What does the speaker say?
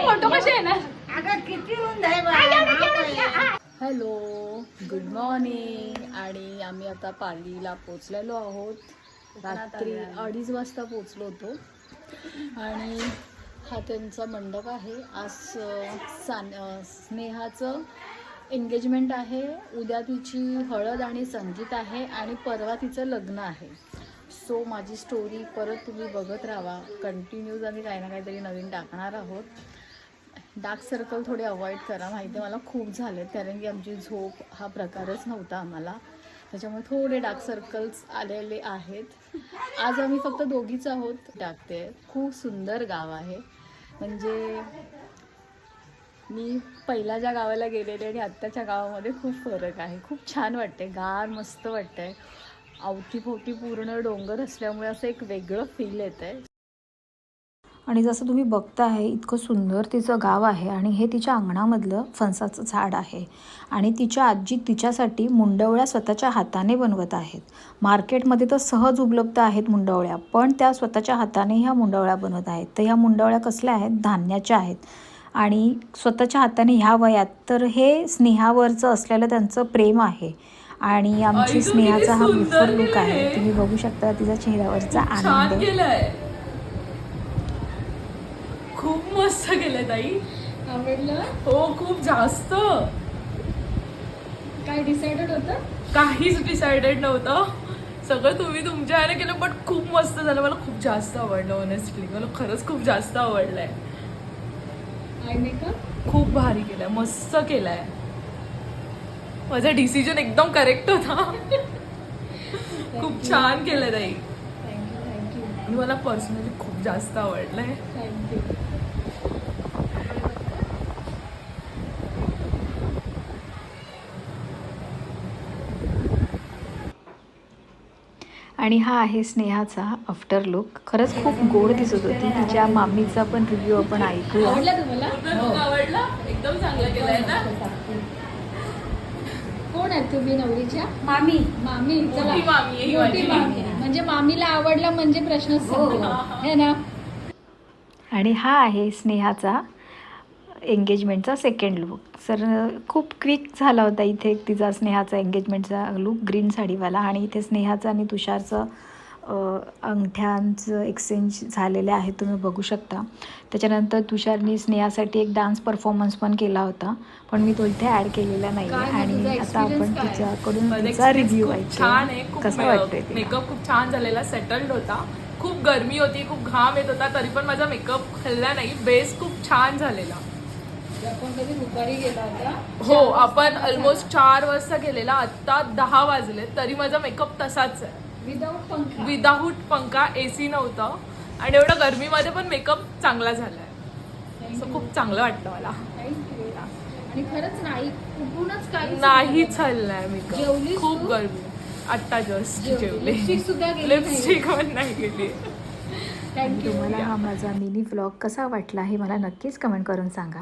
Photo कसे आहे ना. Hello, good morning. आणि आम्ही आता पालीला पोचलेलो आहोत. रात्री 2:30 वाजता पोचलो होतो. आणि हा त्यांचा मंडप आहे. आज स्नेहाचं एंगेजमेंट आहे. उद्या तिची हळद आणि संगीत आहे आणि परवा तिचं लग्न आहे. सो माझी स्टोरी परत तुम्ही बघत राहा. कंटिन्यूज आम्ही काही ना काहीतरी नवीन टाकणार आहोत. डार्क सर्कल थोडे अवॉइड करा. माहिती आहे मला खूप झालेत, कारण की आमची झोप हा प्रकारच नव्हता आम्हाला. त्याच्यामुळे थोडे डार्क सर्कल्स आलेले आहेत. आज आम्ही फक्त दोघीच आहोत. टाकते. खूप सुंदर गाव आहे. म्हणजे मी पहिल्या ज्या गावाला गेलेले आणि आत्ताच्या गावामध्ये खूप फरक आहे. खूप छान वाटते. गार मस्त वाटतं आहे. अवतीभोवती पूर्ण डोंगर असल्यामुळे असं एक वेगळं फील येतं आहे. आणि जसं तुम्ही बघता आहे, इतकं सुंदर तिचं गाव आहे. आणि हे तिच्या अंगणामधलं फणसाचं झाड आहे. आणि तिच्या आजी तिच्यासाठी मुंडवळ्या स्वतःच्या हाताने बनवत आहेत. मार्केटमध्ये तर सहज उपलब्ध आहेत मुंडवळ्या, पण त्या स्वतःच्या हाताने ह्या मुंडवळ्या बनवत आहेत. तर ह्या मुंडवळ्या कसल्या आहेत? धान्याच्या आहेत. आणि स्वतःच्या हाताने ह्या वयात, तर हे स्नेहावरचं असलेलं त्यांचं प्रेम आहे. आणि आमची स्नेहाचा हा बिफोर लुक आहे. तुम्ही बघू शकता तिच्या चेहऱ्यावरचा आनंद. खूप मस्त केलंय ताई. आवडलं? हो, खूप जास्त. काय डिसाइडेड होतं? काहीच डिसाइडेड नव्हतं. सगळं तुम्ही तुमच्या ह्याने केलं, पण खूप मस्त झालं. मला खूप जास्त आवडलं. ऑनेस्टली मला खरंच खूप जास्त आवडलंय. आय मेकअप खूप भारी केलाय, मस्त केलाय. माझा डिसिजन एकदम करेक्ट होता. खूप छान केलंय ताई. थँक्यू. आणि मला पर्सनली खूप जास्त आवडलंय. थँक्यू. आणि हा आहे स्नेहाचा आफ्टर लुक. खरंच खूप गोड दिसत होती. तिच्या मामीचा पण रिव्ह्यू आपण ऐकूया. आवडला तुम्हाला? आवडला. एकदम चांगलं केलंय ना. कोण आहे तुम्ही नवरीच्या? मामी. मामी. चला, मोठी मामी आहे ही मोठी माझी. मामी. म्हणजे मामीला आवडला म्हणजे प्रश्नच संपला, है ना. आणि हा आहे स्नेहाचा एंगेजमेंटचा सेकंड लुक. सर खूप क्विक झाला होता इथे तिचा स्नेहाचा एंगेजमेंटचा लुक, ग्रीन साडीवाला. आणि इथे स्नेहाचं आणि तुषारचं अंगठ्यांचं एक्सचेंज झालेले आहे, तुम्ही बघू शकता. त्याच्यानंतर तुषारनी स्नेहासाठी एक डान्स परफॉर्मन्स पण केला होता, पण मी तो इथे ॲड केलेला नाही. आणि आता आपण तिच्याकडून तिचा रिव्ह्यू छान आहे. ऐकूया. कसं वाटतंय? मेकअप खूप छान झालेला, सेटल्ड होता. खूप गरमी होती, खूप घाम येत होता, तरी पण माझा मेकअप हलला नाही. बेस खूप छान झालेला. आपण कधी दुपारी गेला होता? हो, आपण ऑलमोस्ट 4 वाजता गेलेला. आत्ता 10 वाजले तरी माझा मेकअप तसाच आहे. विदाऊट पंखा. AC नव्हतं. आणि एवढं गरमीमध्ये पण मेकअप चांगला झालाय. खूप चांगलं वाटतं मला. आणि खरंच नाही, कुठूनच काही नाहीच हललाय मेकअप. जेवलीस खूप तू? गरमी. आत्ता जस्ट जेवले. लिपस्टिक सुद्धा गेली नाही. लिपस्टिक पण नाही गेली. थँक्यू. तुम्हाला हा माझा मिनी व्लॉग कसा वाटला हे मला नक्कीच कमेंट करून सांगा.